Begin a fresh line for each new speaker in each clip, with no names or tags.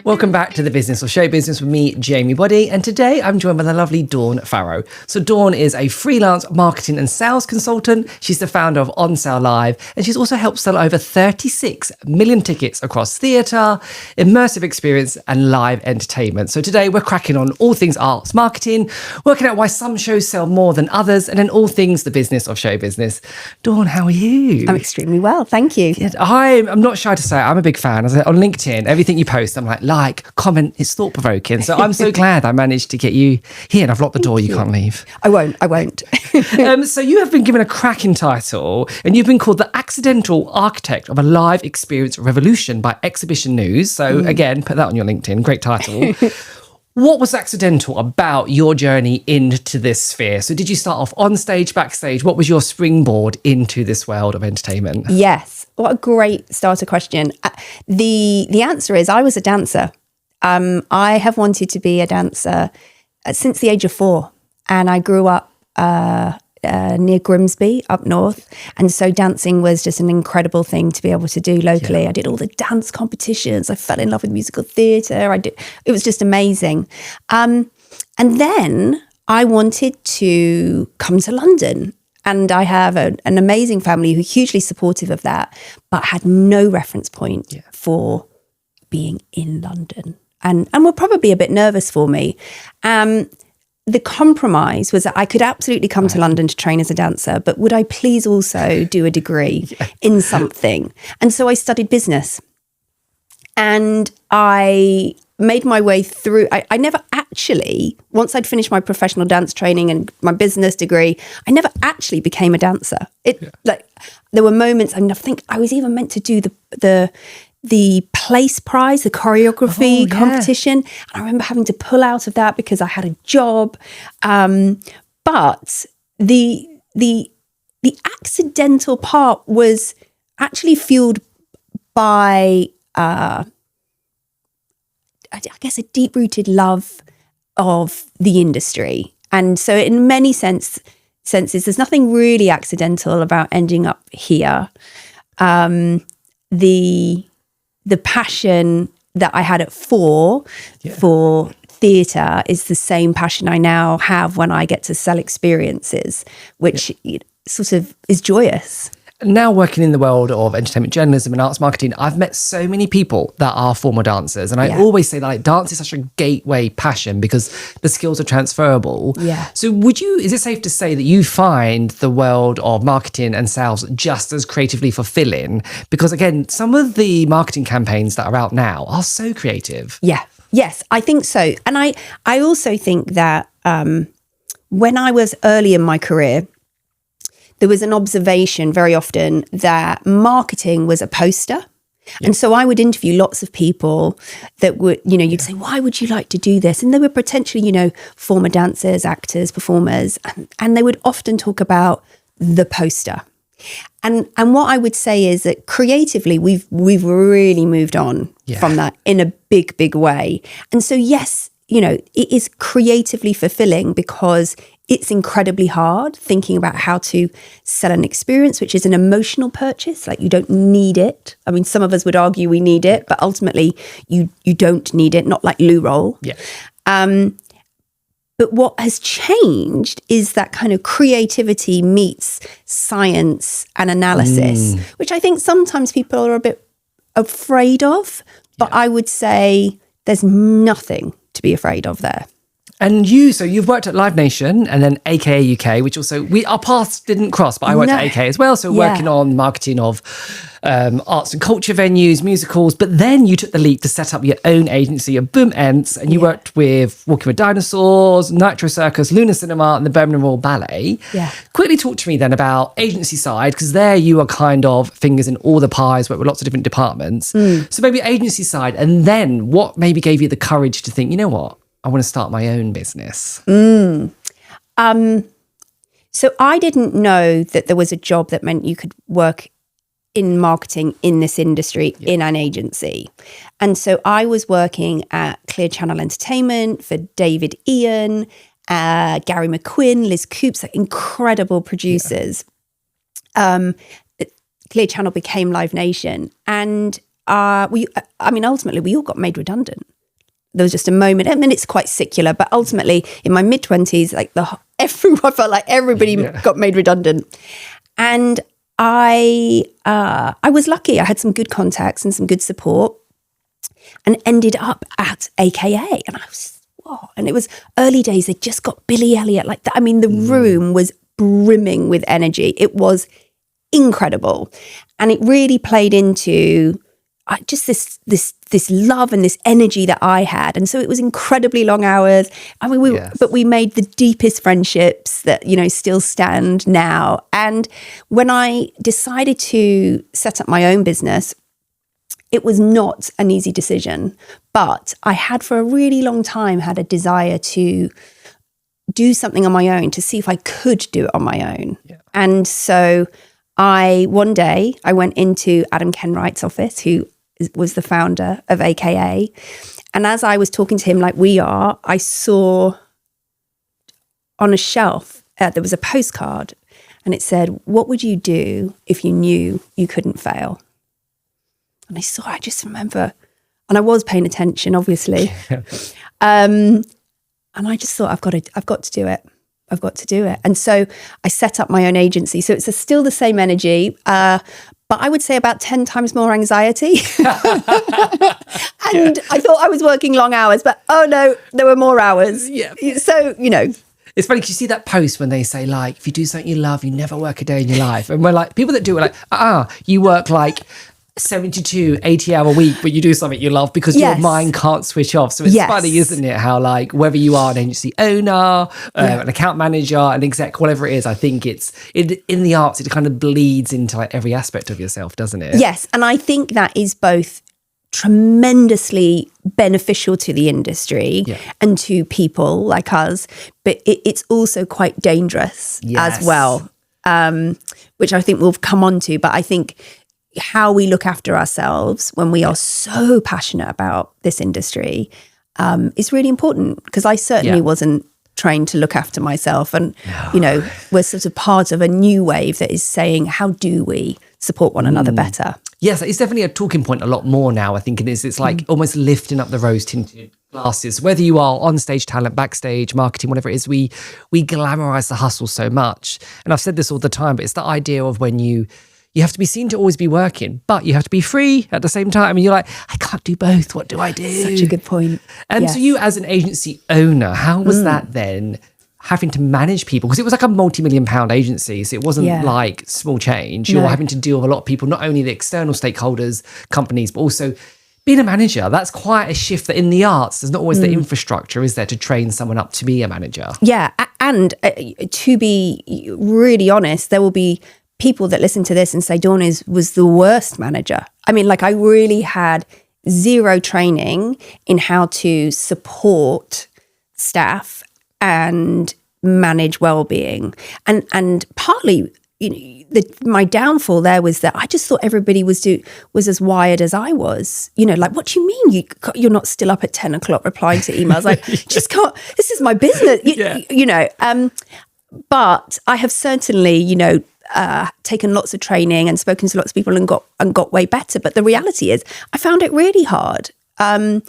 Welcome back to The Business of Show Business with me, Jamie Boddy, and today I'm joined by the lovely Dawn Farrow. So Dawn is a freelance marketing and sales consultant. She's the founder of On Sale Live, and she's also helped sell over 36 million tickets across theatre, immersive experience, and live entertainment. So today we're cracking on all things arts marketing, working out why some shows sell more than others, and then all things the business of show business. Dawn, how are you?
I'm extremely well, thank you.
Yeah, I'm not shy to say it, I'm a big fan. On LinkedIn, everything you post, I'm like, comment, it's thought-provoking. So I'm so glad I managed to get you here, and I've locked the door, you can't leave.
I won't.
So you have been given a cracking title, and you've been called the accidental architect of a live experience revolution by Exhibition News. So again, put that on your LinkedIn, great title. What was accidental about your journey into this sphere? So did you start off on stage, backstage? What was your springboard into this world of entertainment?
Yes, what a great starter question. The answer is I was a dancer. I have wanted to be a dancer since the age of 4, and I grew up near Grimsby up north, and so dancing was just an incredible thing to be able to do locally. I did all the dance competitions. I fell in love with musical theatre. It was just amazing. And then I wanted to come to London, and I have an amazing family who are hugely supportive of that, but had no reference point for being in London, and were probably a bit nervous for me. The compromise was that I could absolutely come to London to train as a dancer, but would I please also do a degree in something? And so I studied business, and I made my way through. I never actually, once I'd finished my professional dance training and my business degree, I never actually became a dancer. Like there were moments, I think I was even meant to do the place prize, the choreography competition. And I remember having to pull out of that because I had a job. But the accidental part was actually fueled by, I guess, a deep-rooted love of the industry. And so in many senses, there's nothing really accidental about ending up here. The passion that I had at 4 for theatre is the same passion I now have when I get to sell experiences, which sort of is joyous.
Now working in the world of entertainment journalism and arts marketing, I've met so many people that are former dancers. And I always say that like, dance is such a gateway passion because the skills are transferable.
Yeah.
So is it safe to say that you find the world of marketing and sales just as creatively fulfilling? Because again, some of the marketing campaigns that are out now are so creative.
Yeah. Yes, I think so. And I also think that when I was early in my career, there was an observation very often that marketing was a poster. Yep. And so I would interview lots of people that would, you'd say, why would you like to do this? And they were potentially, former dancers, actors, performers, and they would often talk about the poster. And what I would say is that creatively, we've really moved on from that in a big, big way. And so, yes, it is creatively fulfilling because it's incredibly hard thinking about how to sell an experience, which is an emotional purchase. Like you don't need it. I mean, some of us would argue we need it, but ultimately you don't need it, not like loo roll.
Yeah.
But what has changed is that kind of creativity meets science and analysis, which I think sometimes people are a bit afraid of. But I would say there's nothing to be afraid of there.
And so you've worked at Live Nation and then AKA UK, which also, our paths didn't cross, but I worked at AKA as well. So working on marketing of arts and culture venues, musicals, but then you took the leap to set up your own agency of Ents, and you worked with Walking With Dinosaurs, Nitro Circus, Luna Cinema, and the Birmingham Royal Ballet.
Yeah.
Quickly talk to me then about agency side, because there you are kind of fingers in all the pies, work with lots of different departments. So maybe agency side, and then what maybe gave you the courage to think, you know what? I want to start my own business.
So I didn't know that there was a job that meant you could work in marketing in this industry in an agency. And so I was working at Clear Channel Entertainment for David Ian, Gary McQuinn, Liz Coops, like incredible producers. Clear Channel became Live Nation. And ultimately we all got made redundant. There was just a moment. I mean, it's quite secular, but ultimately in my mid-20s, like I felt like everybody got made redundant. And I was lucky. I had some good contacts and some good support and ended up at AKA. And I was, whoa. And it was early days. They just got Billy Elliot like that. I mean, the room was brimming with energy. It was incredible. And it really played into just this love and this energy that I had. And so it was incredibly long hours. I mean, but we made the deepest friendships that, still stand now. And when I decided to set up my own business, it was not an easy decision, but I had for a really long time had a desire to do something on my own, to see if I could do it on my own. Yeah. And so one day I went into Adam Kenwright's office, who was the founder of AKA. And as I was talking to him like we are, I saw on a shelf, there was a postcard and it said, "What would you do if you knew you couldn't fail?" And I just remember, and I was paying attention, obviously. And I just thought, I've got to do it. I've got to do it. And so I set up my own agency. So it's still the same energy, but I would say about 10 times more anxiety. And I thought I was working long hours, but oh no, there were more hours. Yeah. So,
It's funny because you see that post when they say, like, if you do something you love, you never work a day in your life. And we're like, people that do it like, you work like 72, 80-hour week, but you do something you love because your mind can't switch off. So it's funny, isn't it? How like whether you are an agency owner, an account manager, an exec, whatever it is, I think it's in the arts, it kind of bleeds into like every aspect of yourself, doesn't it?
Yes. And I think that is both tremendously beneficial to the industry and to people like us, but it's also quite dangerous as well, which I think we'll come on to. But I think how we look after ourselves when we are so passionate about this industry is really important, because I certainly wasn't trained to look after myself. And, we're sort of part of a new wave that is saying, how do we support one another better?
Yes, it's definitely a talking point a lot more now, I think it is. It's like almost lifting up the rose-tinted glasses. Whether you are on stage talent, backstage, marketing, whatever it is, we glamorize the hustle so much. And I've said this all the time, but it's the idea of when you have to be seen to always be working, but you have to be free at the same time. And you're like, I can't do both. What do I do?
Such a good point.
And so you as an agency owner, how was that then, having to manage people? Because it was like a multi-million-pound agency. So it wasn't like small change. You're having to deal with a lot of people, not only the external stakeholders, companies, but also being a manager. That's quite a shift that in the arts, there's not always the infrastructure, is there, to train someone up to be a manager? Yeah.
And to be really honest, there will be people that listen to this and say Dawn was the worst manager. I mean, like, I really had zero training in how to support staff and manage well-being. And partly, my downfall there was that I just thought everybody was as wired as I was. Like, what do you mean you're not still up at 10 o'clock replying to emails? Like, just can't, this is my business, but I have certainly, taken lots of training and spoken to lots of people and got way better. But the reality is I found it really hard. And,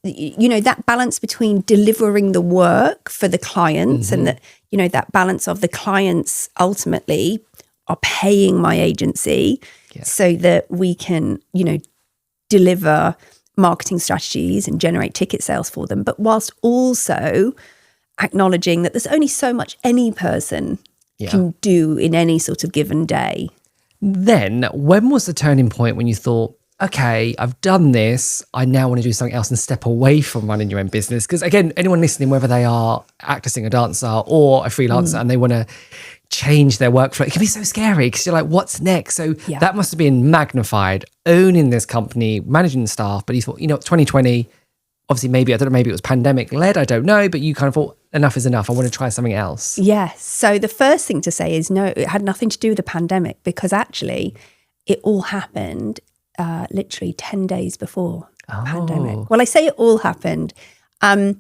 that balance between delivering the work for the clients and that balance of the clients ultimately are paying my agency so that we can, deliver marketing strategies and generate ticket sales for them. But whilst also acknowledging that there's only so much any person can do in any sort of given day.
Then when was the turning point when you thought, okay, I've done this, I now want to do something else and step away from running your own business? Because again, anyone listening, whether they are actor, singer, dancer or a freelancer and they want to change their workflow, it can be so scary because you're like, what's next? So that must have been magnified, owning this company, managing the staff. But you thought, 2020, obviously maybe it was pandemic led, I don't know, but you kind of thought, enough is enough, I want to try something else.
Yes. So the first thing to say is no, it had nothing to do with the pandemic, because actually it all happened literally 10 days before the pandemic. Well, I say it all happened. I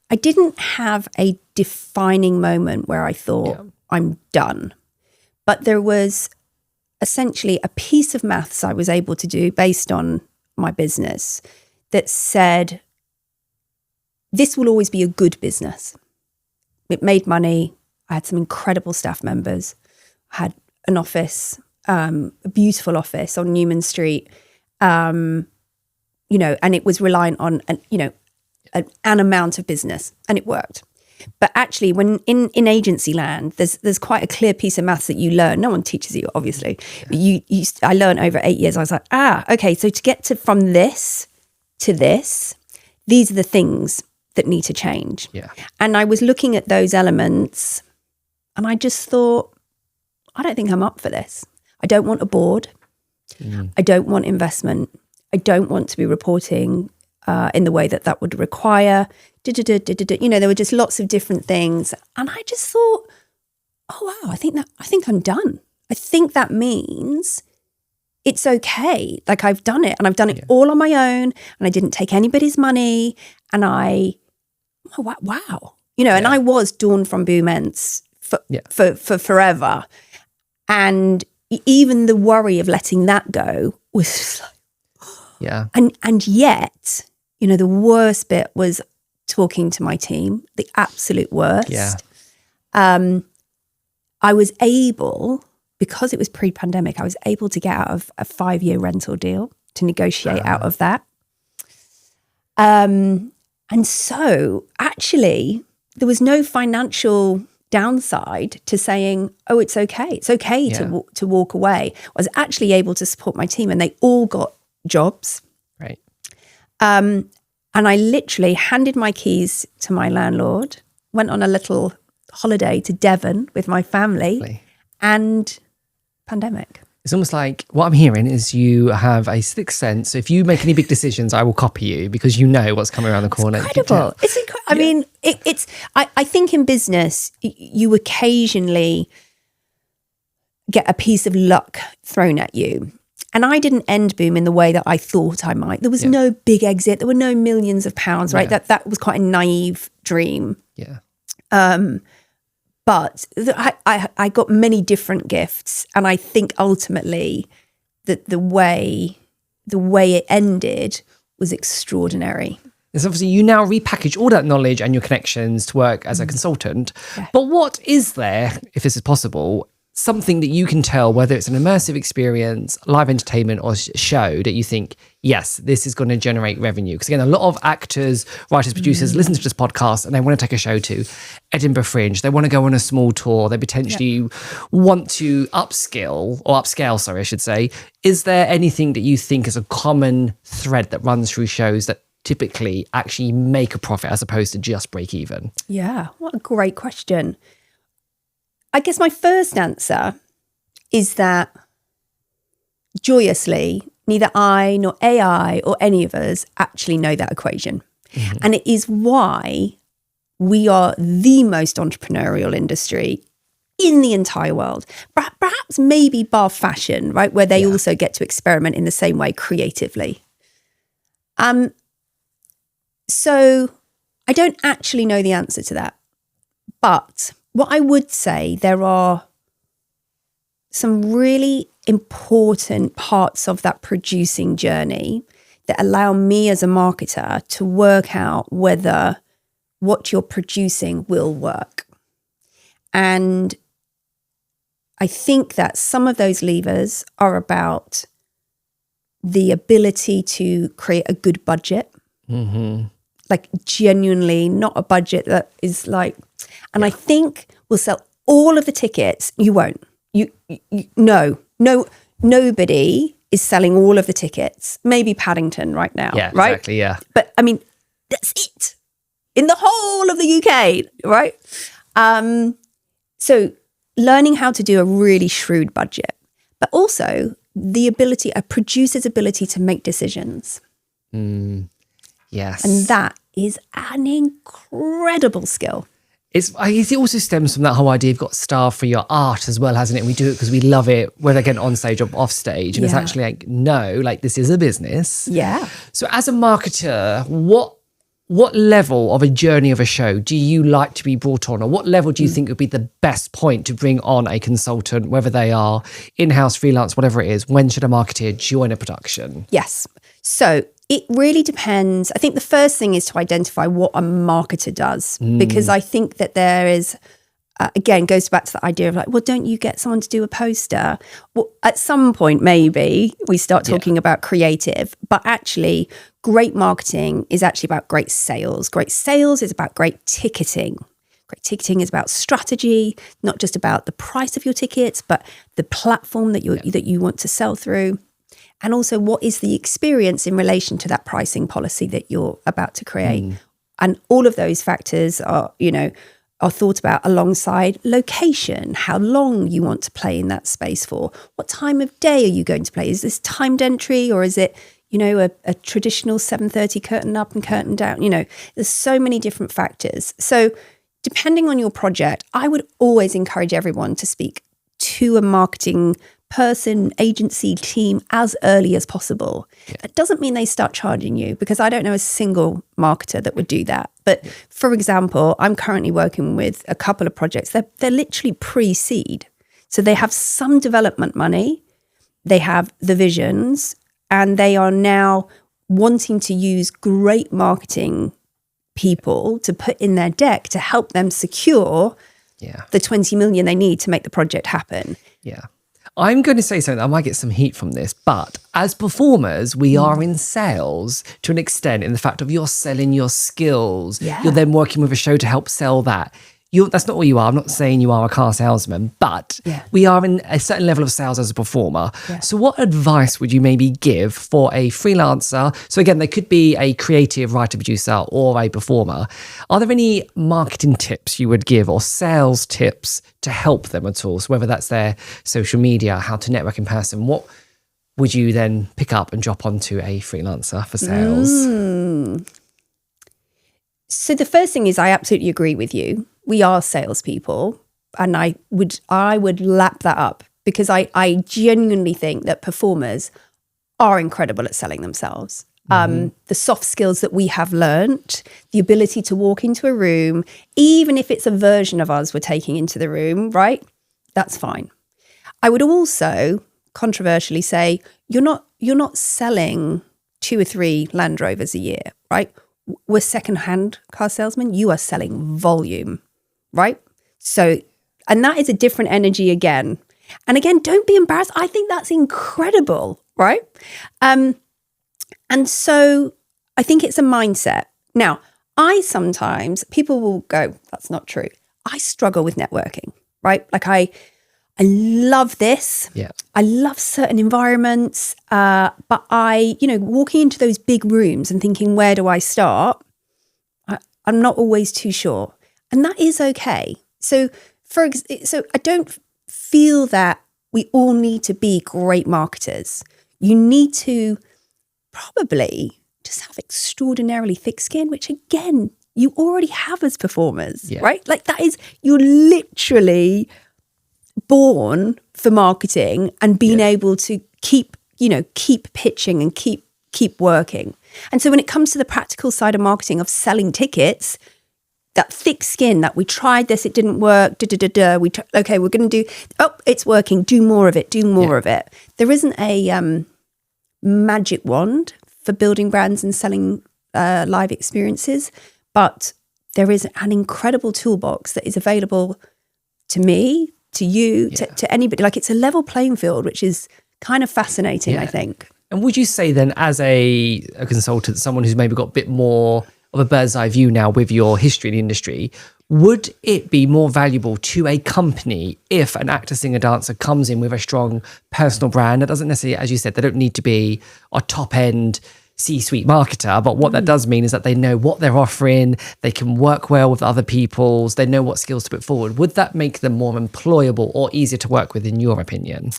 didn't have a defining moment where I thought I'm done, but there was essentially a piece of maths I was able to do based on my business that said, this will always be a good business. It made money. I had some incredible staff members. I had an office, a beautiful office on Newman Street, and it was reliant on, an amount of business, and it worked. But actually, when in agency land, there's quite a clear piece of maths that you learn. No one teaches you, obviously. Yeah. But I learned over 8 years. I was like, okay. So to get from this to this, these are the things that need to change.
Yeah.
And I was looking at those elements, and I just thought, I don't think I'm up for this. I don't want a board. I don't want investment. I don't want to be reporting in the way that would require. There were just lots of different things, and I just thought, oh wow, I think I'm done. I think that means it's okay. Like, I've done it, and I've done it all on my own, and I didn't take anybody's money, and wow. And I was Dawn from Ents for forever. And even the worry of letting that go was just like, and yet, the worst bit was talking to my team, the absolute worst.
Yeah.
I was able, because it was pre-pandemic, I was able to get out of a 5-year rental deal to negotiate out of that. And so actually there was no financial downside to saying, oh, it's okay. It's okay to walk away. I was actually able to support my team, and they all got jobs.
Right.
And I literally handed my keys to my landlord, went on a little holiday to Devon with my family, and pandemic.
It's almost like what I'm hearing is you have a sixth sense. So if you make any big decisions, I will copy you because you know what's coming around the corner.
It's incredible. It's incredible. I mean, I think in business, you occasionally get a piece of luck thrown at you. And I didn't end Boom in the way that I thought I might. There was no big exit. There were no millions of pounds, right?
Yeah.
That was quite a naive dream.
Yeah.
But I got many different gifts. And I think ultimately that the way it ended was extraordinary.
It's obviously you now repackage all that knowledge and your connections to work as a consultant. Yeah. But what is there, if this is possible, something that you can tell, whether it's an immersive experience, live entertainment, or show that you think, yes, this is going to generate revenue? Because again, a lot of actors, writers, producers listen to this podcast and they want to take a show to Edinburgh Fringe. They want to go on a small tour. They potentially want to upscale, I should say. Is there anything that you think is a common thread that runs through shows that typically actually make a profit as opposed to just break even?
Yeah, what a great question. I guess my first answer is that joyously, neither I nor AI or any of us actually know that equation. Mm-hmm. And it is why we are the most entrepreneurial industry in the entire world. Perhaps maybe bar fashion, right? Where they also get to experiment in the same way creatively. So I don't actually know the answer to that. But what I would say, there are some really important parts of that producing journey that allow me as a marketer to work out whether what you're producing will work. And I think that some of those levers are about the ability to create a good budget. Mm-hmm. Like genuinely not a budget that is like, and I think we'll sell all of the tickets. You won't. Nobody is selling all of the tickets. Maybe Paddington right now.
Yeah,
right?
Exactly. Yeah.
But I mean, that's it in the whole of the UK, right? So learning how to do a really shrewd budget, but also a producer's ability to make decisions.
Yes.
And that is an incredible skill.
I guess it also stems from that whole idea you've got staff for your art as well, hasn't it? We do it because we love it, whether again on stage or off stage. And it's actually like, no, like this is a business.
Yeah.
So as a marketer, what what level of a journey of a show do you like to be brought on, or what level do you think would be the best point to bring on a consultant, whether they are in-house, freelance, whatever it is? When should a marketeer join a production?
Yes. So it really depends. I think the first thing is to identify what a marketer does, because I think that there is, again, goes back to the idea of like, well, don't you get someone to do a poster? Well, at some point, maybe we start talking about creative, but actually great marketing is actually about great sales. Great sales is about great ticketing. Great ticketing is about strategy, not just about the price of your tickets, but the platform that you want to sell through. And also, what is the experience in relation to that pricing policy that you're about to create? And all of those factors are thought about alongside location, how long you want to play in that space for, what time of day are you going to play? Is this timed entry, or is it, a traditional 7:30 curtain up and curtain down? There's so many different factors. So depending on your project, I would always encourage everyone to speak to a marketing person, agency, team as early as possible. That doesn't mean they start charging you, because I don't know a single marketer that would do that. But for example, I'm currently working with a couple of projects. They're literally pre-seed. So they have some development money, they have the visions, and they are now wanting to use great marketing people to put in their deck to help them secure the 20 million they need to make the project happen.
Yeah. I'm going to say something, I might get some heat from this, but as performers, we are in sales to an extent, in the fact of you're selling your skills.
Yeah.
You're then working with a show to help sell that. That's not what you are. I'm not saying you are a car salesman, but we are in a certain level of sales as a performer. Yeah. So what advice would you maybe give for a freelancer? So again, they could be a creative writer, producer, or a performer. Are there any marketing tips you would give, or sales tips to help them at all? So whether that's their social media, how to network in person, what would you then pick up and drop onto a freelancer for sales?
So the first thing is, I absolutely agree with you. We are salespeople, and I would lap that up, because I genuinely think that performers are incredible at selling themselves. The soft skills that we have learnt, the ability to walk into a room, even if it's a version of us we're taking into the room, right? That's fine. I would also controversially say, you're not selling 2 or 3 Land Rovers a year, right? We're secondhand car salesmen. You are selling volume, right? So, and that is a different energy again. And again, don't be embarrassed. I think that's incredible, right? And so I think it's a mindset. Now, people will go, that's not true. I struggle with networking, right? Like I love this. Yeah. I love certain environments. But walking into those big rooms and thinking, where do I start? I'm not always too sure. And that is okay. So I don't feel that we all need to be great marketers. You need to probably just have extraordinarily thick skin, which again, you already have as performers, right? Like you're literally born for marketing and being able to keep pitching and keep working. And so when it comes to the practical side of marketing, of selling tickets, that thick skin, that we tried this, it didn't work, okay, we're going to do, it's working, do more of it. There isn't a magic wand for building brands and selling live experiences, but there is an incredible toolbox that is available to me, to you, to anybody. Like, it's a level playing field, which is kind of fascinating, I think.
And would you say then, as a consultant, someone who's maybe got a bit more of a bird's eye view now with your history in the industry, would it be more valuable to a company if an actor, singer, dancer comes in with a strong personal brand? That doesn't necessarily, as you said, they don't need to be a top-end C-suite marketer, but what that does mean is that they know what they're offering, they can work well with other people's, they know what skills to put forward. Would that make them more employable or easier to work with, in your opinion?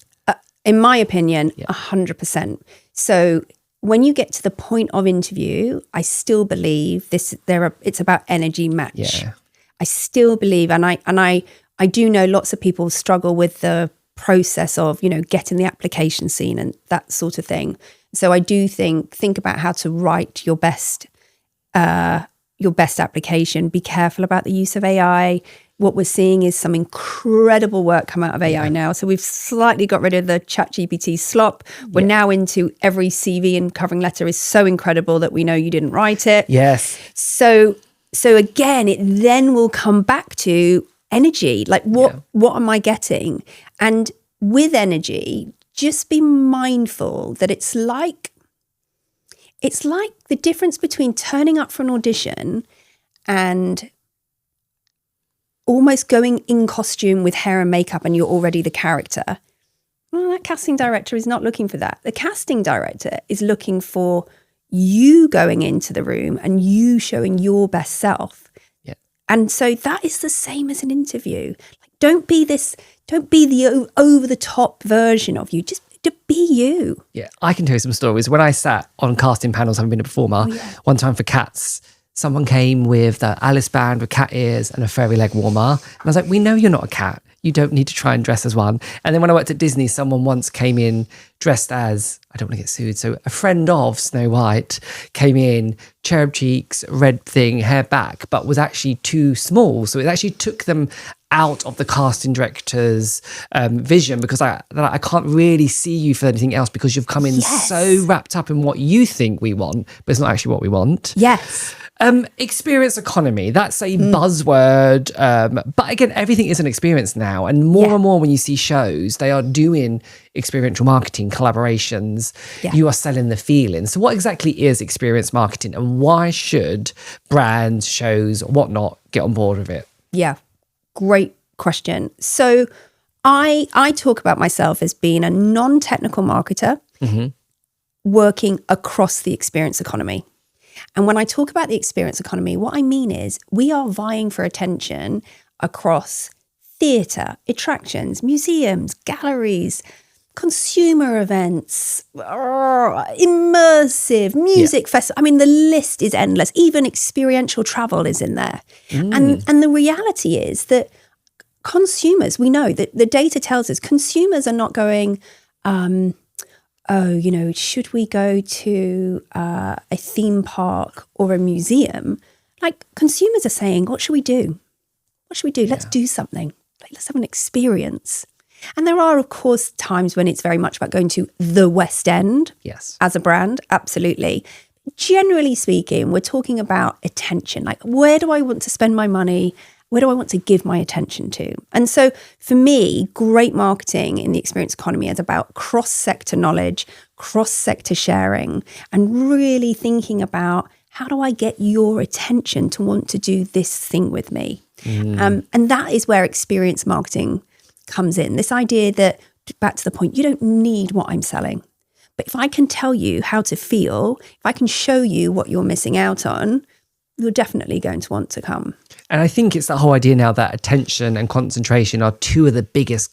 In my opinion, 100%. So when you get to the point of interview, I still believe it's about energy match. Yeah. I still believe, and I do know lots of people struggle with the process of, getting the application scene and that sort of thing. So I do think about how to write your best your best application. Be careful about the use of AI. What we're seeing is some incredible work come out of AI now. So we've slightly got rid of the ChatGPT slop. We're now into every CV and covering letter is so incredible that we know you didn't write it.
Yes.
So again, it then will come back to energy. Like what am I getting? And with energy, just be mindful that it's like the difference between turning up for an audition and almost going in costume with hair and makeup and you're already the character. Well, that casting director is not looking for that. The casting director is looking for you going into the room and you showing your best self.
Yeah.
And so that is the same as an interview. Like, don't be the over the top version of you. Just to be you.
Yeah, I can tell you some stories. When I sat on casting panels, having been a performer, one time for Cats, someone came with the Alice band with cat ears and a fairy leg warmer. And I was like, we know you're not a cat. You don't need to try and dress as one. And then when I worked at Disney, someone once came in dressed as, I don't want to get sued, so a friend of Snow White came in, cherub cheeks, red thing, hair back, but was actually too small. So it actually took them out of the casting director's vision, because I can't really see you for anything else because you've come in so wrapped up in what you think we want, but it's not actually what we want.
Yes.
Experience economy, that's a buzzword. But again, everything is an experience now. And more and more when you see shows, they are doing experiential marketing, collaborations. Yeah. You are selling the feeling. So what exactly is experience marketing and why should brands, shows, whatnot get on board with it?
Yeah, great question. So I talk about myself as being a non-technical marketer working across the experience economy. And when I talk about the experience economy, what I mean is we are vying for attention across theatre, attractions, museums, galleries, consumer events, immersive, music festivals. I mean, the list is endless. Even experiential travel is in there. And the reality is that consumers, we know that the data tells us consumers are not going, should we go to a theme park or a museum? Like, consumers are saying, what should we do? What should we do? Let's do something. Like, let's have an experience. And there are, of course, times when it's very much about going to the West End as a brand. Absolutely. Generally speaking, we're talking about attention. Like, where do I want to spend my money? Where do I want to give my attention to? And so for me, great marketing in the experience economy is about cross-sector knowledge, cross-sector sharing, and really thinking about how do I get your attention to want to do this thing with me? And that is where experience marketing comes in. This idea that, back to the point, you don't need what I'm selling. But if I can tell you how to feel, if I can show you what you're missing out on, you're definitely going to want to come.
And I think it's that whole idea now that attention and concentration are two of the biggest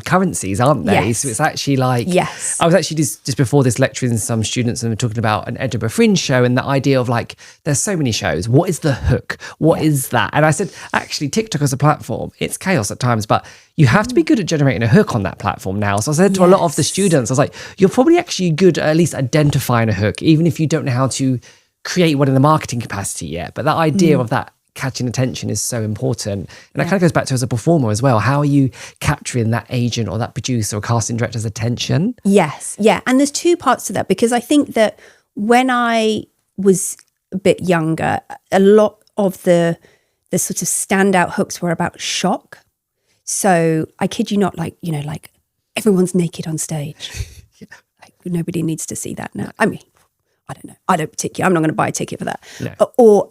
currencies, aren't they?
Yes.
So it's actually like, I was actually just before this lecturing some students and we're talking about an Edinburgh Fringe show and the idea of like, there's so many shows. What is the hook? What is that? And I said, actually, TikTok as a platform, it's chaos at times, but you have to be good at generating a hook on that platform now. So I said to a lot of the students, I was like, you're probably actually good at least identifying a hook, even if you don't know how to create one in the marketing capacity yet. But that idea of that catching attention is so important. And that kind of goes back to as a performer as well. How are you capturing that agent or that producer or casting director's attention?
Yes. Yeah. And there's two parts to that, because I think that when I was a bit younger, a lot of the sort of standout hooks were about shock. So I kid you not, like, like everyone's naked on stage. Like, nobody needs to see that now. I mean, I don't know. I don't particularly, I'm not going to buy a ticket for that. No. Or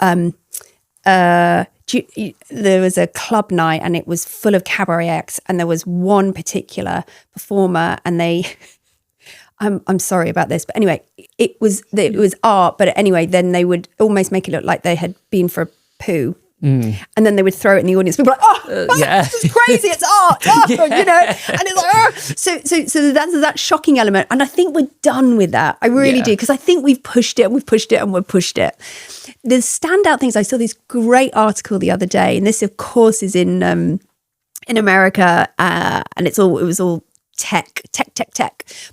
there was a club night and it was full of cabaret acts, and there was one particular performer, and they, I'm sorry about this, but anyway, it was art, but anyway, then they would almost make it look like they had been for a poo. And then they would throw it in the audience. People were like, this is crazy, it's art, and it's like, so that's that shocking element. And I think we're done with that. I really do, because I think we've pushed it, and we've pushed it. The standout things, I saw this great article the other day, and this, of course, is in America, and it was all tech.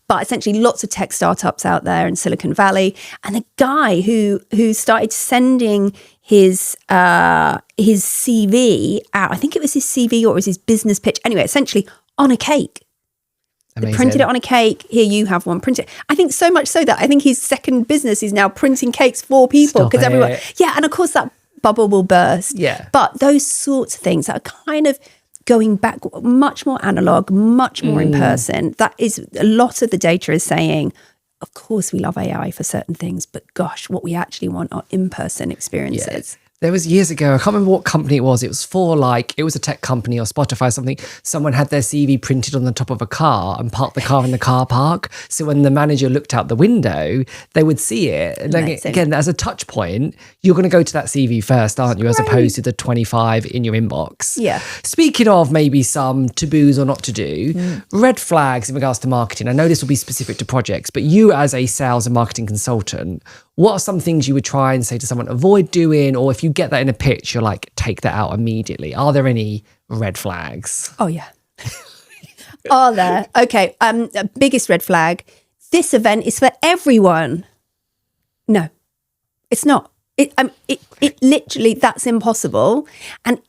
But essentially lots of tech startups out there in Silicon Valley. And the guy who started sending his CV out, I think it was his CV or it was his business pitch. Anyway, essentially on a cake. They printed it on a cake. Here, you have one. Print it. I think so much so that I think his second business is now printing cakes for people because everyone. Yeah, and of course that bubble will burst.
Yeah.
But those sorts of things that are kind of going back, much more analog, much more in person. That is a lot of the data is saying, of course we love AI for certain things, but gosh, what we actually want are in-person experiences.
Yeah. There was years ago, I can't remember what company it was. It was for it was a tech company or Spotify or something. Someone had their CV printed on the top of a car and parked the car in the car park. So when the manager looked out the window, they would see it. And again, as a touch point, you're going to go to that CV first, aren't you? As opposed to the 25 in your inbox.
Yeah.
Speaking of maybe some taboos or not to do, red flags in regards to marketing. I know this will be specific to projects, but you as a sales and marketing consultant, what are some things you would try and say to someone, avoid doing, or if you get that in a pitch, you're like, take that out immediately? Are there any red flags?
Oh, yeah. Are there? Okay. Biggest red flag. This event is for everyone. No, it's not. It literally, that's impossible. And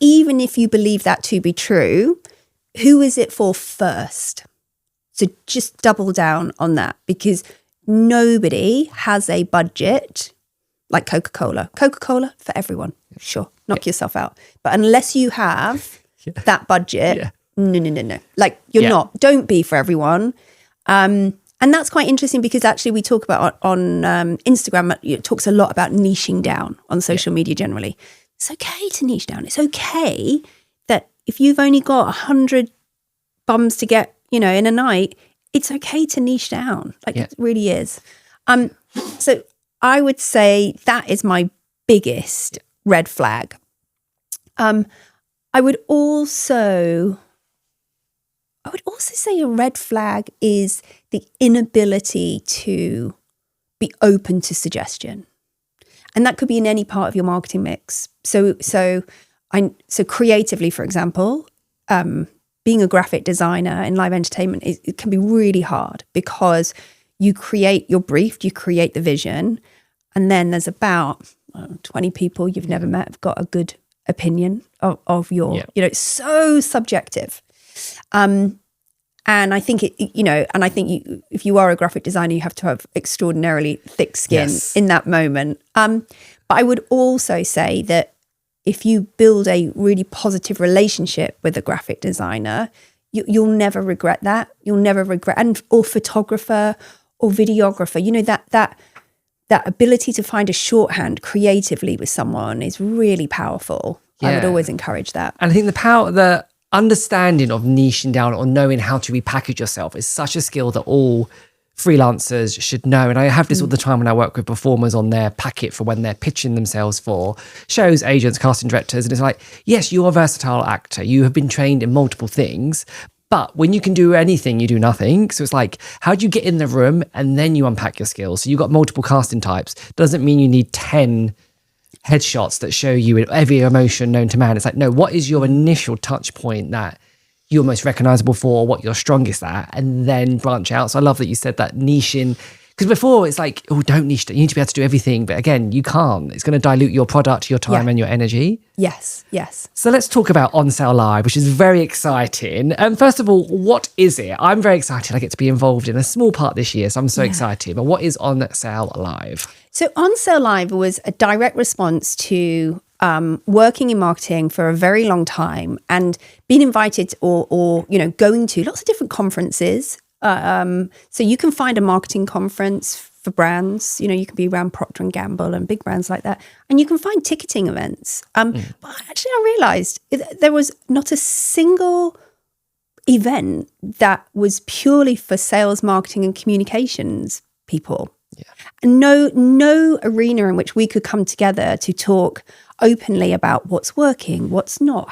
even if you believe that to be true, who is it for first? So just double down on that, because nobody has a budget like Coca-Cola. Coca-Cola for everyone. Sure, knock yourself out. But unless you have that budget, no. Like you're not. Don't be for everyone. And that's quite interesting because actually we talk about on Instagram, it talks a lot about niching down on social media generally. It's okay to niche down. It's okay that if you've only got 100 bums to get, in a night, it's okay to niche down. It really is. So I would say that is my biggest red flag. I would also say a red flag is the inability to be open to suggestion. And that could be in any part of your marketing mix. So creatively, for example, being a graphic designer in live entertainment, it can be really hard because you create your brief, you create the vision, and then there's about 20 people you've never met have got a good opinion of your, it's so subjective. And I think if you are a graphic designer, you have to have extraordinarily thick skin in that moment. But I would also say that if you build a really positive relationship with a graphic designer, you'll never regret that. You'll never regret, or photographer or videographer, that ability to find a shorthand creatively with someone is really powerful. Yeah. I would always encourage that.
And I think the understanding of niching down or knowing how to repackage yourself is such a skill that all freelancers should know. And I have this all the time when I work with performers on their packet for when they're pitching themselves for shows, agents, casting directors. And it's like, yes, you're a versatile actor. You have been trained in multiple things. But when you can do anything, you do nothing. So it's like, how do you get in the room and then you unpack your skills? So you've got multiple casting types. Doesn't mean you need 10 headshots that show you every emotion known to man. It's like, no, what is your initial touch point that you're most recognizable for, what you're strongest at, and then branch out. So I love that you said that niching, because before it's like, oh, don't niche, you need to be able to do everything. But again, you can't. It's going to dilute your product, your time and your energy.
Yes.
So let's talk about On Sale Live, which is very exciting. First of all, what is it? I'm very excited. I get to be involved in a small part this year, so I'm so excited. But what is On Sale Live? So
On Sale Live was a direct response to working in marketing for a very long time and being invited or going to lots of different conferences. So you can find a marketing conference for brands, you can be around Procter & Gamble and big brands like that. And you can find ticketing events. But actually I realized there was not a single event that was purely for sales, marketing and communications people. Yeah. And no arena in which we could come together to talk openly about what's working, what's not,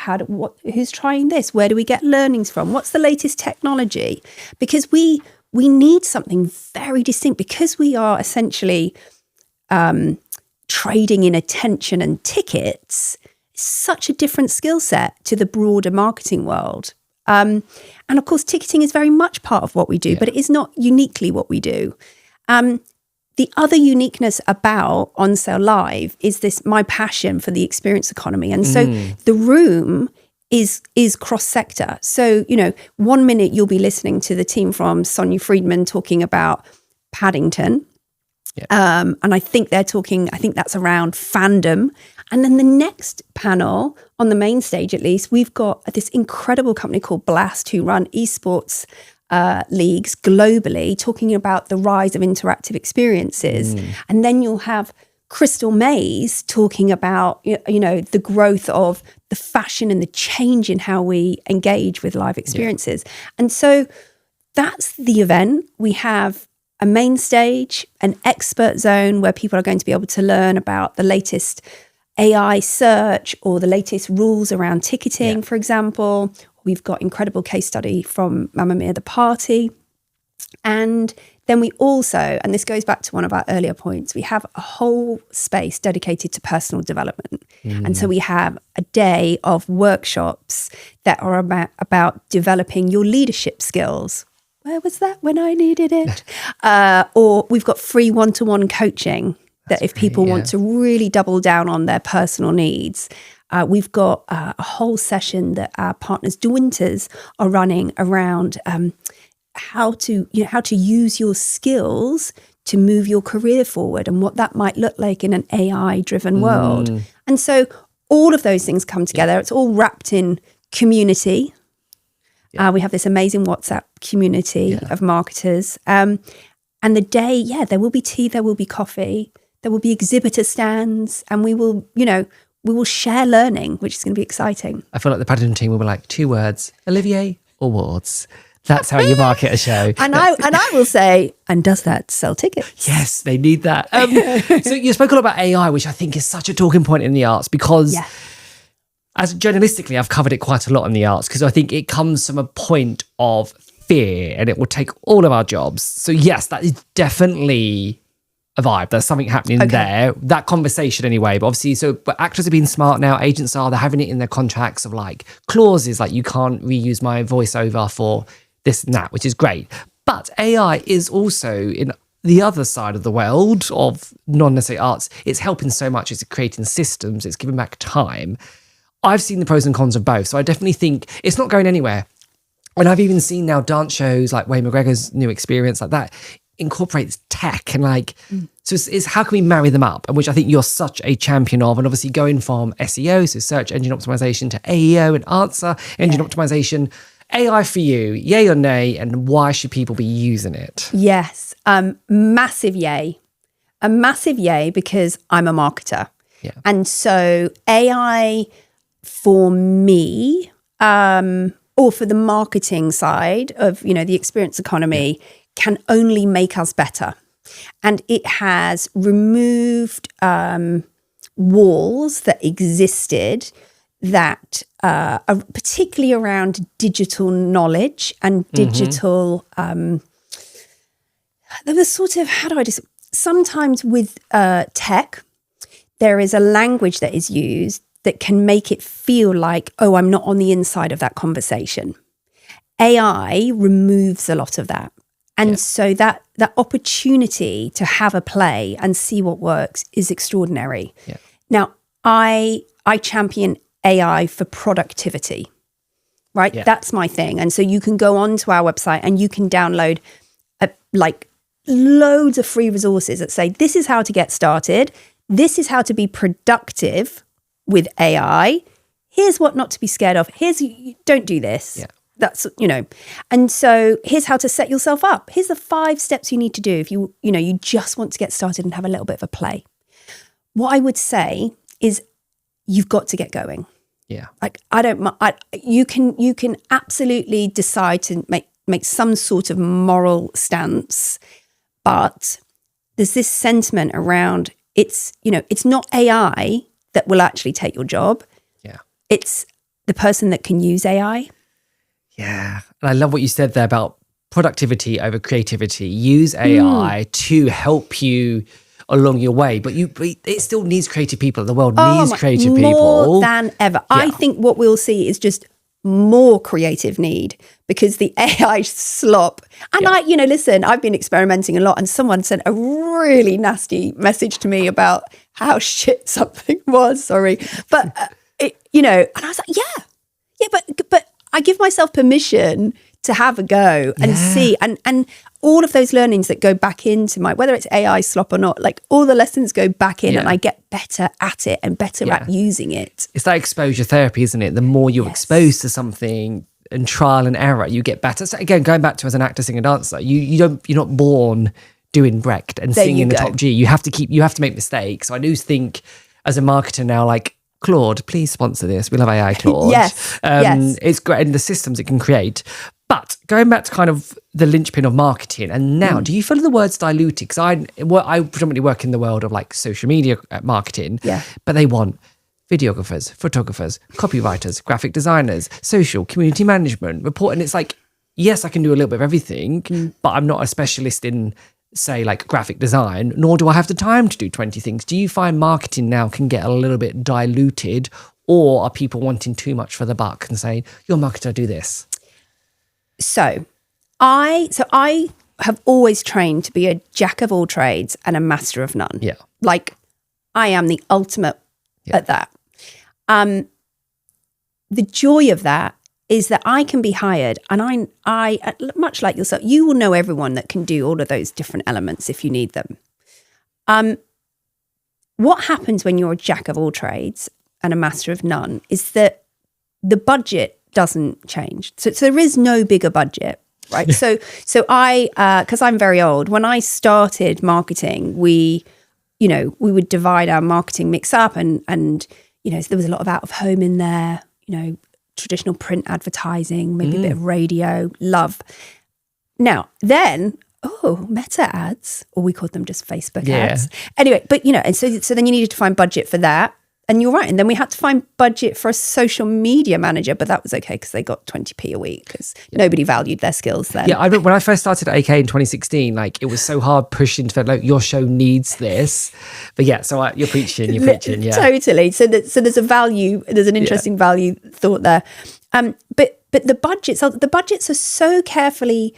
who's trying this, where do we get learnings from, what's the latest technology? Because we need something very distinct, because we are essentially trading in attention and tickets. Such a different skill set to the broader marketing world. And of course, ticketing is very much part of what we do, but it is not uniquely what we do. The other uniqueness about On Sale Live is my passion for the experience economy. And so the room is cross-sector. So, 1 minute you'll be listening to the team from Sonia Friedman talking about Paddington. And I think that's around fandom. And then the next panel, on the main stage at least, we've got this incredible company called Blast who run esports leagues globally, talking about the rise of interactive experiences. And then you'll have Crystal Mays talking about, the growth of the fashion and the change in how we engage with live experiences. And so that's the event. We have a main stage, an expert zone where people are going to be able to learn about the latest AI search or the latest rules around ticketing, for example. We've got incredible case study from Mamma Mia the Party. And then we also, and this goes back to one of our earlier points, we have a whole space dedicated to personal development. And so we have a day of workshops that are about developing your leadership skills. Where was that when I needed it? Or we've got free one-to-one coaching that if people want to really double down on their personal needs. We've got a whole session that our partners, De Winters, are running around how to use your skills to move your career forward and what that might look like in an AI-driven world. And so all of those things come together. It's all wrapped in community. We have this amazing WhatsApp community of marketers. And the day, there will be tea, there will be coffee, there will be exhibitor stands, and we will share learning, which is going to be exciting.
I feel like the Paddington team will be like 2 words: Olivier Awards. That's how you market a show.
And I will say, and does that sell tickets?
Yes, they need that. So you spoke a lot about AI, which I think is such a talking point in the arts because as journalistically, I've covered it quite a lot in the arts because I think it comes from a point of fear and it will take all of our jobs. So yes, that is definitely a vibe. There's something happening there. That conversation anyway. But obviously, but actors are being smart now. Agents are. They're having it in their contracts of like clauses like you can't reuse my voiceover for this and that, which is great. But AI is also in the other side of the world of non-necessary arts. It's helping so much. It's creating systems. It's giving back time. I've seen the pros and cons of both. So I definitely think it's not going anywhere. And I've even seen now dance shows like Wayne McGregor's new experience like that incorporates tech and so it's how can we marry them up, and which I think you're such a champion of. And obviously going from SEO, so search engine optimization, to AEO and answer engine optimization. AI for you, yay or nay, and why should people be using it?
Yes, massive yay. A massive yay because I'm a marketer. And so AI for me, or for the marketing side of, the experience economy, can only make us better. And it has removed walls that existed that are particularly around digital knowledge and digital, there was sort of, sometimes with tech, there is a language that is used that can make it feel like, oh, I'm not on the inside of that conversation. AI removes a lot of that. And so that opportunity to have a play and see what works is extraordinary. Now, I champion AI for productivity, right? That's my thing. And so you can go onto our website and you can download loads of free resources that say, this is how to get started. This is how to be productive with AI. Here's what not to be scared of. Don't do this. That's, and so here's how to set yourself up. Here's the 5 steps you need to do if you just want to get started and have a little bit of a play. What I would say is you've got to get going. You can absolutely decide to make some sort of moral stance, but there's this sentiment around it's not AI that will actually take your job. It's the person that can use AI.
And I love what you said there about productivity over creativity. Use AI to help you along your way, but it still needs creative people. The world needs creative people
more than ever. I think what we'll see is just more creative need because the AI slop. And listen, I've been experimenting a lot, and someone sent a really nasty message to me about how shit something was. Sorry. But, and I was like, but I give myself permission to have a go and see. And all of those learnings that go back into whether it's AI slop or not, like all the lessons go back in and I get better at it and better at using it.
It's like exposure therapy, isn't it? The more you're exposed to something and trial and error, you get better. So again, going back to as an actor, singer, dancer, you're not born doing Brecht and singing the top G. You have to make mistakes. So I do think as a marketer now, like, Claude, please sponsor this. We'll have AI Claude.
Yes.
It's great, and the systems it can create. But going back to kind of the linchpin of marketing, and now, do you feel the word's diluted? Because I predominantly work in the world of like social media marketing, but they want videographers, photographers, copywriters, graphic designers, social, community management, report. And it's like, yes, I can do a little bit of everything, but I'm not a specialist in, say, like graphic design, nor do I have the time to do 20 things. Do you find marketing now can get a little bit diluted, or are people wanting too much for the buck and saying, you're a marketer, do this?
So I have always trained to be a jack of all trades and a master of none.
Yeah.
Like, I am the ultimate at that. The joy of that is that I can be hired, and I much like yourself, you will know everyone that can do all of those different elements if you need them. What happens when you're a jack of all trades and a master of none is that the budget doesn't change. So there is no bigger budget, right? so I, because I'm very old, when I started marketing, we would divide our marketing mix up, and so there was a lot of out of home in there, traditional print advertising, maybe a bit of radio, love. Now, then, meta ads, or we called them just Facebook ads. Anyway, but, and so then you needed to find budget for that. And you're right. And then we had to find budget for a social media manager, but that was okay because they got 20p a week because nobody valued their skills then.
Yeah, I remember when I first started at AK in 2016, like it was so hard pushing to like your show needs this. But you're preaching, yeah.
Totally. So there's a value, there's an interesting value thought there. But the budgets are so carefully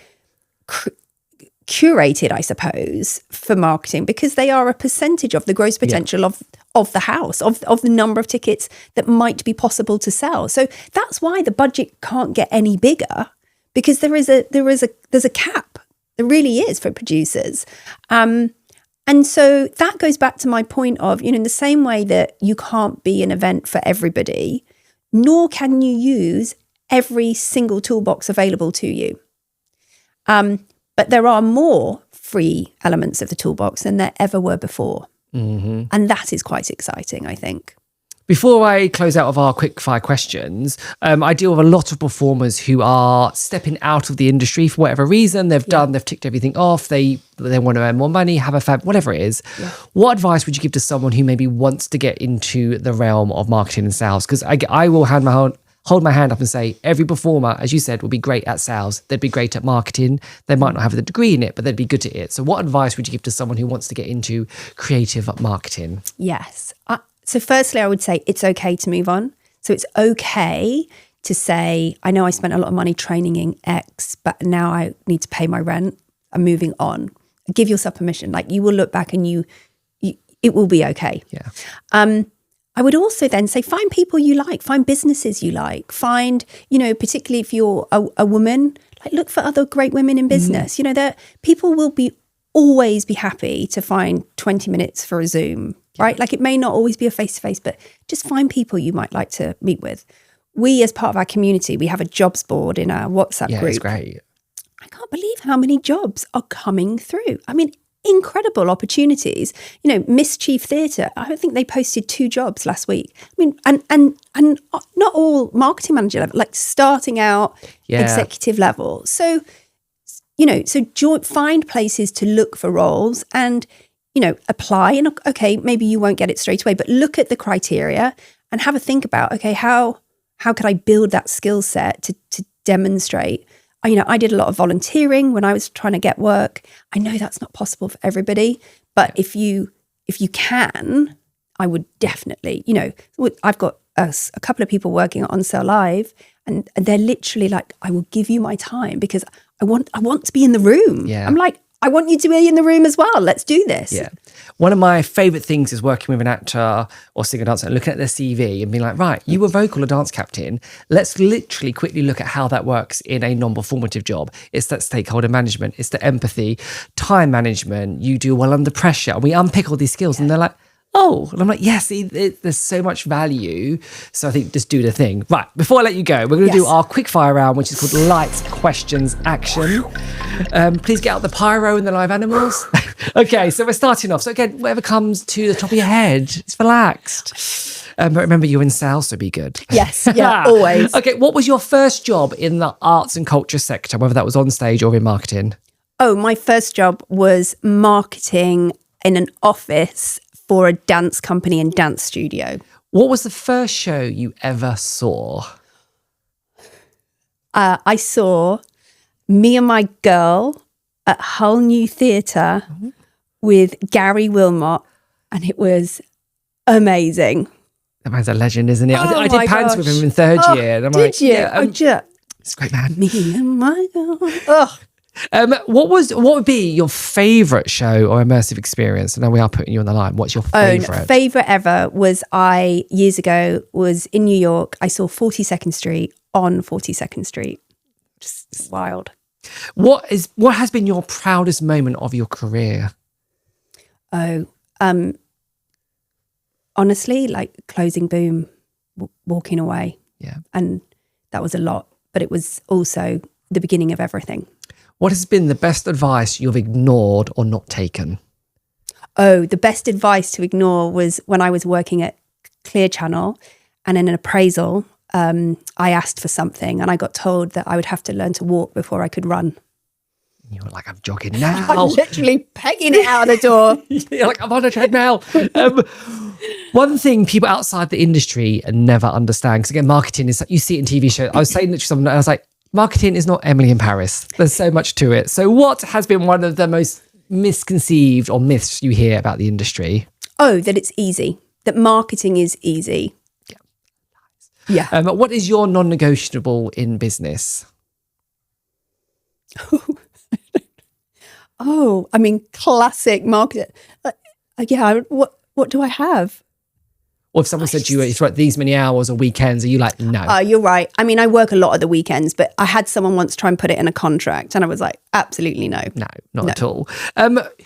curated, I suppose, for marketing, because they are a percentage of the gross potential of the house, of the number of tickets that might be possible to sell. So that's why the budget can't get any bigger, because there's a cap. There really is for producers. And so that goes back to my point of, in the same way that you can't be an event for everybody, nor can you use every single toolbox available to you. But there are more free elements of the toolbox than there ever were before. Mm-hmm. And that is quite exciting, I think.
Before I close out of our quick fire questions, I deal with a lot of performers who are stepping out of the industry for whatever reason. They've ticked everything off. They want to earn more money, have a fab, whatever it is. Yeah. What advice would you give to someone who maybe wants to get into the realm of marketing and sales? Because I will hold my hand up and say every performer, as you said, will be great at sales. They'd be great at marketing. They might not have the degree in it, but they'd be good at it. So what advice would you give to someone who wants to get into creative marketing?
Yes. So firstly, I would say it's okay to move on. So it's okay to say, I know I spent a lot of money training in X, but now I need to pay my rent. I'm moving on. Give yourself permission. Like, you will look back and it will be okay.
Yeah.
I would also then say, find people you like, find businesses you like, find, particularly if you're a woman, like, look for other great women in business. That people will always be happy to find 20 minutes for a Zoom, right? Like, it may not always be a face-to-face, but just find people you might like to meet with. We, as part of our community, we have a jobs board in our WhatsApp group.
Yeah, it's great.
I can't believe how many jobs are coming through. I mean, incredible opportunities. Miss Chief Theatre, I think they posted 2 jobs last week. I mean, and not all marketing manager level, like starting out executive level. So, find places to look for roles and, apply. And okay, maybe you won't get it straight away, but look at the criteria and have a think about, okay, how could I build that skill set to demonstrate? I did a lot of volunteering when I was trying to get work. I know that's not possible for everybody, but if you can, I would definitely, I've got a couple of people working at On Sale Live, and they're literally like, I will give you my time because I want to be in the room.
Yeah.
I'm like, I want you to be in the room as well. Let's do this.
Yeah. One of my favourite things is working with an actor or singer dancer and looking at their CV and being like, right, you were vocal or dance captain. Let's literally quickly look at how that works in a non-performative job. It's that stakeholder management. It's the empathy, time management. You do well under pressure. And we unpick all these skills and they're like, oh, and I'm like, yes, there's so much value. So I think just do the thing. Right, before I let you go, we're going to do our quick fire round, which is called Lights, Questions, Action. Please get out the pyro and the live animals. Okay, so we're starting off. So again, whatever comes to the top of your head, it's relaxed. But remember, you're in sales, so be good.
Yes, yeah, always.
Okay, what was your first job in the arts and culture sector, whether that was on stage or in marketing?
Oh, my first job was marketing in an office for a dance company and dance studio.
What was the first show you ever saw?
I saw Me and My Girl at Hull New Theatre with Gary Wilmot, and it was amazing.
That man's a legend, isn't he?
Oh
I did pants with him in third year. And I'm
did you?
Yeah, it's a great man.
Me and My Girl. Oh.
What would be your favourite show or immersive experience? I know we are putting you on the line. What's your favourite?
Favourite ever was years ago was in New York. I saw 42nd Street on 42nd Street. Just wild.
What has been your proudest moment of your career?
Oh, honestly, like closing Boom, walking away.
Yeah.
And that was a lot, but it was also the beginning of everything.
What has been the best advice you've ignored or not taken?
Oh, the best advice to ignore was when I was working at Clear Channel, and in an appraisal, I asked for something and I got told that I would have to learn to walk before I could run.
You were like, I'm jogging now.
I'm literally pegging it out of the door.
You're like, I'm on a treadmill. One thing people outside the industry never understand, because again, marketing is, you see it in TV shows. I was saying that to someone, I was like, marketing is not Emily in Paris. There's so much to it. So what has been one of the most misconceived or myths you hear about the industry?
Oh, that it's easy. That marketing is easy. Yeah. Yeah.
What is your non-negotiable in business?
Oh, I mean, classic market. Yeah. What do I have?
Or if someone said to you, it's like these many hours or weekends, are you like, no?
You're right. I mean, I work a lot at the weekends, but I had someone once try and put it in a contract and I was like, absolutely no.
No, not at all.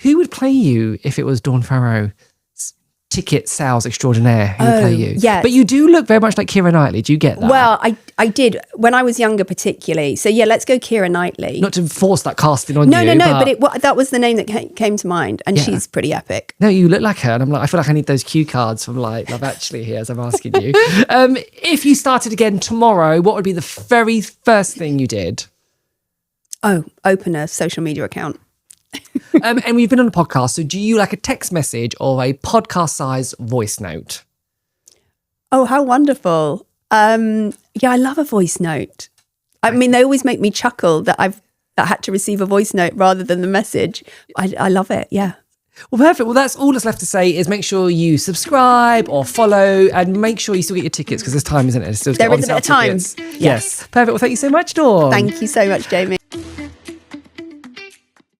Who would play you if it was Dawn Farrow, ticket sales extraordinaire? Who would play you?
Yes.
But you do look very much like Keira Knightley. Do you get that?
Well, I did when I was younger, particularly. So yeah, let's go Keira Knightley.
Not to force that casting on you.
No, but that was the name that came to mind, and she's pretty epic.
No, you look like her, and I'm like, I feel like I need those cue cards from like Love Actually here as I'm asking you. If you started again tomorrow, what would be the very first thing you did?
Oh, open a social media account.
And we've been on a podcast, so do you like a text message or a podcast-sized voice note?
Oh, how wonderful. Yeah, I love a voice note. I mean, they always make me chuckle that I had to receive a voice note rather than the message. I love it, yeah.
Well, perfect. Well, that's all that's left to say is make sure you subscribe or follow and make sure you still get your tickets because there's time, isn't it?
There is a bit of time.
Yes. Perfect. Well, thank you so much, Dawn.
Thank you so much, Jamie.